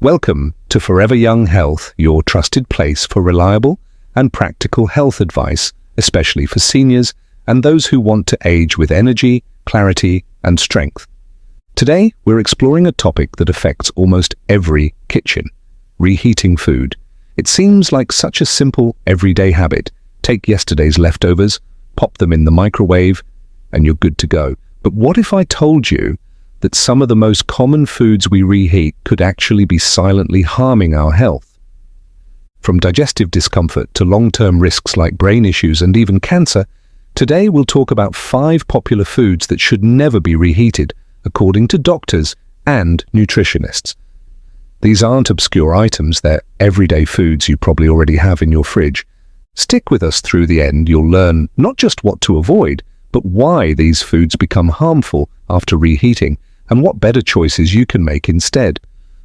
Welcome to Forever Young Health, your trusted place for reliable and practical health advice, especially for seniors and those who want to age with energy, clarity, and strength. Today, we're exploring a topic that affects almost every kitchen: reheating food. It seems like such a simple, everyday habit. Take yesterday's leftovers, pop them in the microwave, and you're good to go. But what if I told you that some of the most common foods we reheat could actually be silently harming our health? From digestive discomfort to long-term risks like brain issues and even cancer, today we'll talk about 5 popular foods that should never be reheated, according to doctors and nutritionists. These aren't obscure items, they're everyday foods you probably already have in your fridge. Stick with us through the end. You'll learn not just what to avoid, but why these foods become harmful after reheating, and what better choices you can make instead.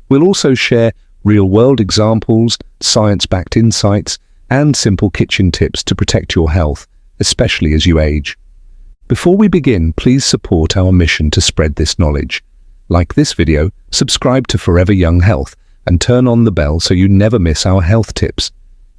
We'll also share real-world examples, science-backed insights, and simple kitchen tips to protect your health, especially as you age. Before we begin, please support our mission to spread this knowledge. Like this video, subscribe to Forever Young Health, and turn on the bell so you never miss our health tips.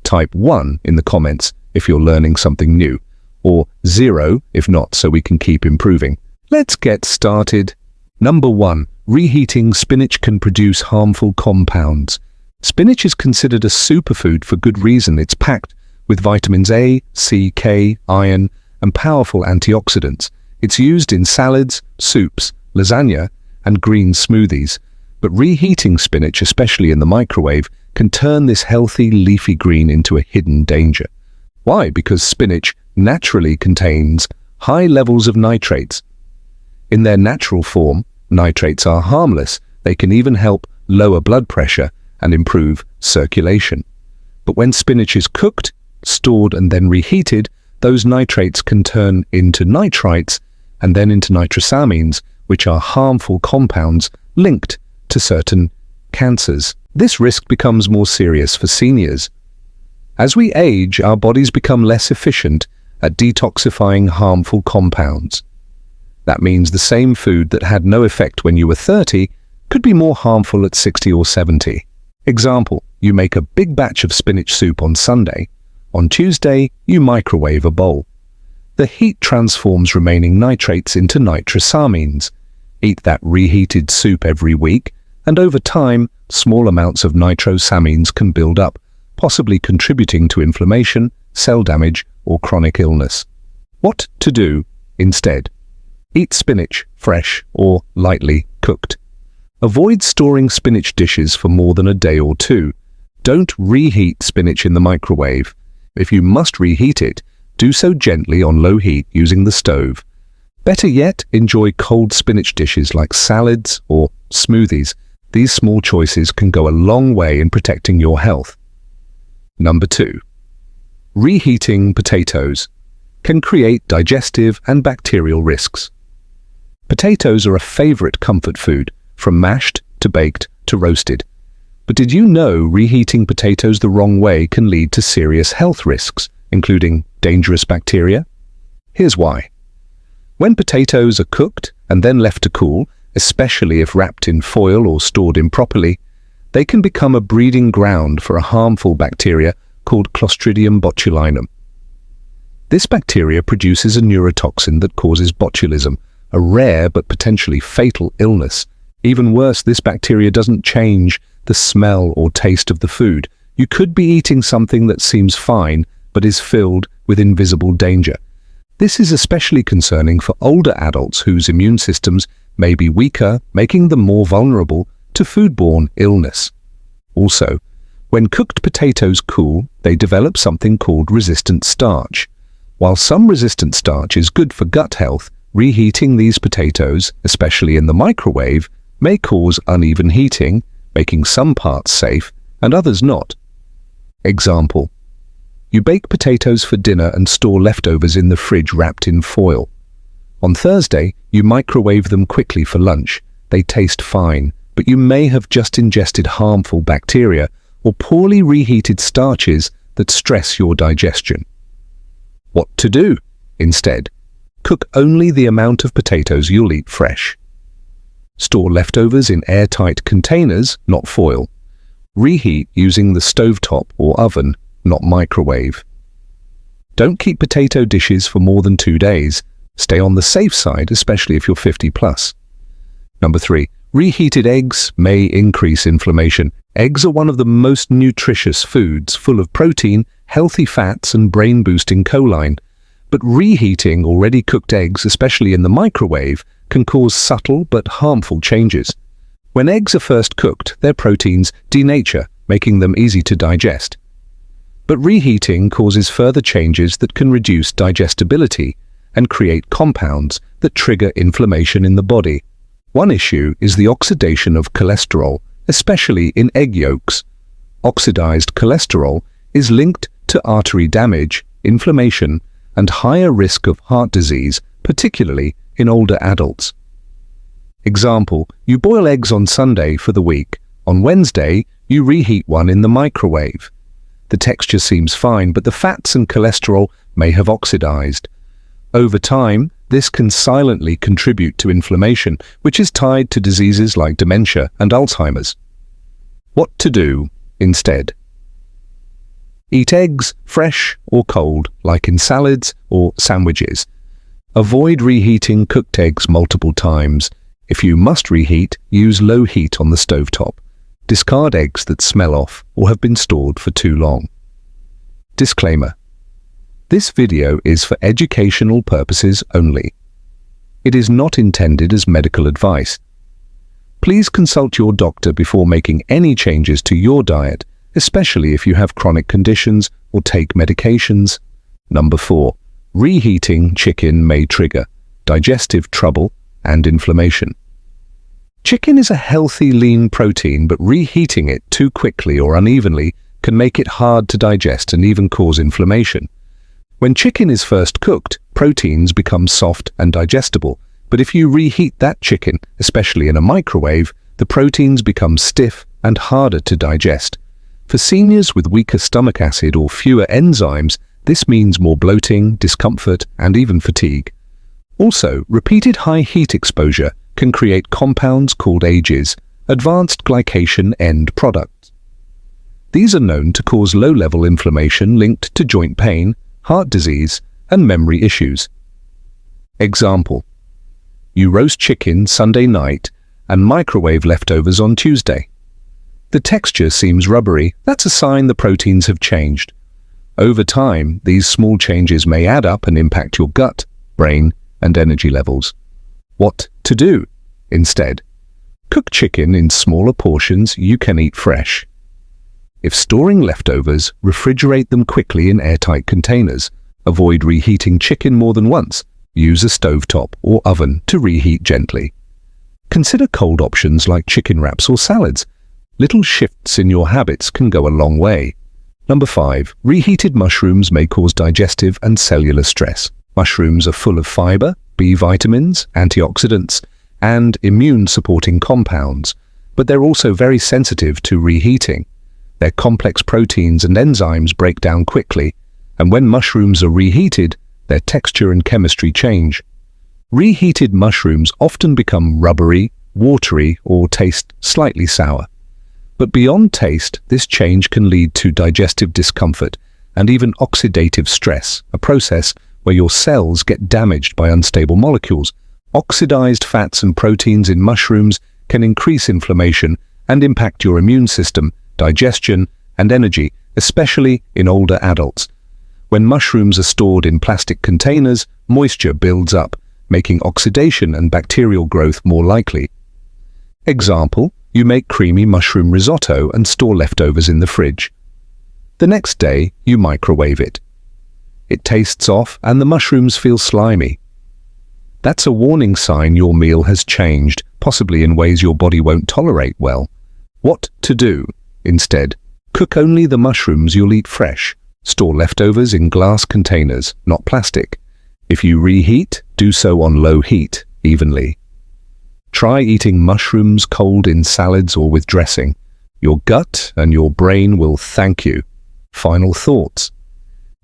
Type 1 in the comments if you're learning something new, or 0 if not, so we can keep improving. Let's get started. Number 1. Reheating spinach can produce harmful compounds. Spinach is considered a superfood for good reason. It's packed with vitamins A, C, K, iron, and powerful antioxidants. It's used in salads, soups, lasagna, and green smoothies. But reheating spinach, especially in the microwave, can turn this healthy leafy green into a hidden danger. Why? Because spinach naturally contains high levels of nitrates. In their natural form, nitrates are harmless. They can even help lower blood pressure and improve circulation. But when spinach is cooked, stored, and then reheated, those nitrates can turn into nitrites and then into nitrosamines, which are harmful compounds linked to certain cancers. This risk becomes more serious for seniors. As we age, our bodies become less efficient at detoxifying harmful compounds. That means the same food that had no effect when you were 30 could be more harmful at 60 or 70. Example, you make a big batch of spinach soup on Sunday. On Tuesday, you microwave a bowl. The heat transforms remaining nitrates into nitrosamines. Eat that reheated soup every week, and over time, small amounts of nitrosamines can build up, possibly contributing to inflammation, cell damage, or chronic illness. What to do instead? Eat spinach fresh or lightly cooked. Avoid storing spinach dishes for more than a day or 2. Don't reheat spinach in the microwave. If you must reheat it, do so gently on low heat using the stove. Better yet, enjoy cold spinach dishes like salads or smoothies. These small choices can go a long way in protecting your health. Number 2. Reheating potatoes can create digestive and bacterial risks. Potatoes are a favorite comfort food, from mashed to baked to roasted. But did you know reheating potatoes the wrong way can lead to serious health risks, including dangerous bacteria? Here's why. When potatoes are cooked and then left to cool, especially if wrapped in foil or stored improperly, they can become a breeding ground for a harmful bacteria called Clostridium botulinum. This bacteria produces a neurotoxin that causes botulism, a rare but potentially fatal illness. Even worse, this bacteria doesn't change the smell or taste of the food. You could be eating something that seems fine but is filled with invisible danger. This is especially concerning for older adults whose immune systems may be weaker, making them more vulnerable to foodborne illness. Also, when cooked potatoes cool, they develop something called resistant starch. While some resistant starch is good for gut health, reheating these potatoes, especially in the microwave, may cause uneven heating, making some parts safe and others not. Example: you bake potatoes for dinner and store leftovers in the fridge wrapped in foil. On Thursday, you microwave them quickly for lunch. They taste fine, but you may have just ingested harmful bacteria or poorly reheated starches that stress your digestion. What to do instead? Cook only the amount of potatoes you'll eat fresh. Store leftovers in airtight containers, not foil. Reheat using the stovetop or oven, not microwave. Don't keep potato dishes for more than 2 days. Stay on the safe side, especially if you're 50 plus. Number 3. Reheated eggs may increase inflammation. Eggs are one of the most nutritious foods, full of protein, healthy fats, and brain-boosting choline. But reheating already cooked eggs, especially in the microwave, can cause subtle but harmful changes. When eggs are first cooked, their proteins denature, making them easy to digest. But reheating causes further changes that can reduce digestibility and create compounds that trigger inflammation in the body. One issue is the oxidation of cholesterol, especially in egg yolks. Oxidized cholesterol is linked to artery damage, inflammation, and higher risk of heart disease, particularly in older adults. Example, you boil eggs on Sunday for the week. On Wednesday, you reheat one in the microwave. The texture seems fine, but the fats and cholesterol may have oxidized. Over time, this can silently contribute to inflammation, which is tied to diseases like dementia and Alzheimer's. What to do instead? Eat eggs fresh or cold, like in salads or sandwiches. Avoid reheating cooked eggs multiple times. If you must reheat, use low heat on the stovetop. Discard eggs that smell off or have been stored for too long. Disclaimer: this video is for educational purposes only. It is not intended as medical advice. Please consult your doctor before making any changes to your diet, especially if you have chronic conditions or take medications. Number 4. Reheating chicken may trigger digestive trouble and inflammation. Chicken is a healthy, lean protein, but reheating it too quickly or unevenly can make it hard to digest and even cause inflammation. When chicken is first cooked, proteins become soft and digestible, but if you reheat that chicken, especially in a microwave, the proteins become stiff and harder to digest. For seniors with weaker stomach acid or fewer enzymes, this means more bloating, discomfort, and even fatigue. Also, repeated high heat exposure can create compounds called AGEs, advanced glycation end products. These are known to cause low-level inflammation linked to joint pain, heart disease, and memory issues. Example: you roast chicken Sunday night and microwave leftovers on Tuesday. The texture seems rubbery. That's a sign the proteins have changed. Over time, these small changes may add up and impact your gut, brain, and energy levels. What to do instead? Cook chicken in smaller portions you can eat fresh. If storing leftovers, refrigerate them quickly in airtight containers. Avoid reheating chicken more than once. Use a stovetop or oven to reheat gently. Consider cold options like chicken wraps or salads. Little shifts in your habits can go a long way. Number 5. Reheated mushrooms may cause digestive and cellular stress. Mushrooms are full of fiber, B vitamins, antioxidants, and immune-supporting compounds, but they're also very sensitive to reheating. Their complex proteins and enzymes break down quickly, and when mushrooms are reheated, their texture and chemistry change. Reheated mushrooms often become rubbery, watery, or taste slightly sour. But beyond taste, this change can lead to digestive discomfort and even oxidative stress, a process where your cells get damaged by unstable molecules. Oxidized fats and proteins in mushrooms can increase inflammation and impact your immune system, digestion, and energy, especially in older adults. When mushrooms are stored in plastic containers, moisture builds up, making oxidation and bacterial growth more likely. Example: you make creamy mushroom risotto and store leftovers in the fridge. The next day, you microwave it. It tastes off and the mushrooms feel slimy. That's a warning sign your meal has changed, possibly in ways your body won't tolerate well. What to do instead? Cook only the mushrooms you'll eat fresh. Store leftovers in glass containers, not plastic. If you reheat, do so on low heat, evenly. Try eating mushrooms cold in salads or with dressing. Your gut and your brain will thank you. Final thoughts.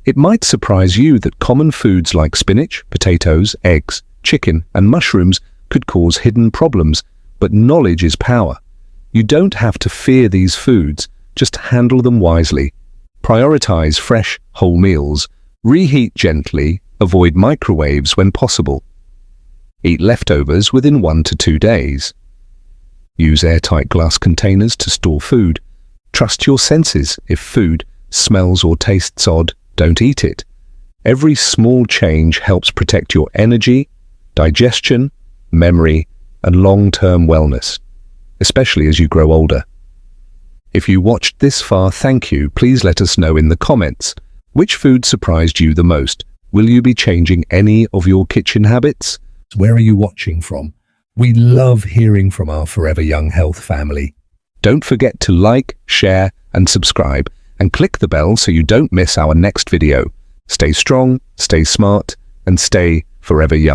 It might surprise you that common foods like spinach, potatoes, eggs, chicken, and mushrooms could cause hidden problems, but knowledge is power. You don't have to fear these foods. just handle them wisely. Prioritize fresh, whole meals. Reheat gently. Avoid microwaves when possible. Eat leftovers within 1 to 2 days. Use airtight glass containers to store food. Trust your senses. If food smells or tastes odd, don't eat it. Every small change helps protect your energy, digestion, memory, and long-term wellness, especially as you grow older. If you watched this far, thank you. Please let us know in the comments, which food surprised you the most? Will you be changing any of your kitchen habits? Where are you watching from? We love hearing from our Forever Young Health family. Don't forget to like, share, and subscribe, and click the bell so you don't miss our next video. Stay strong, stay smart, and stay forever young.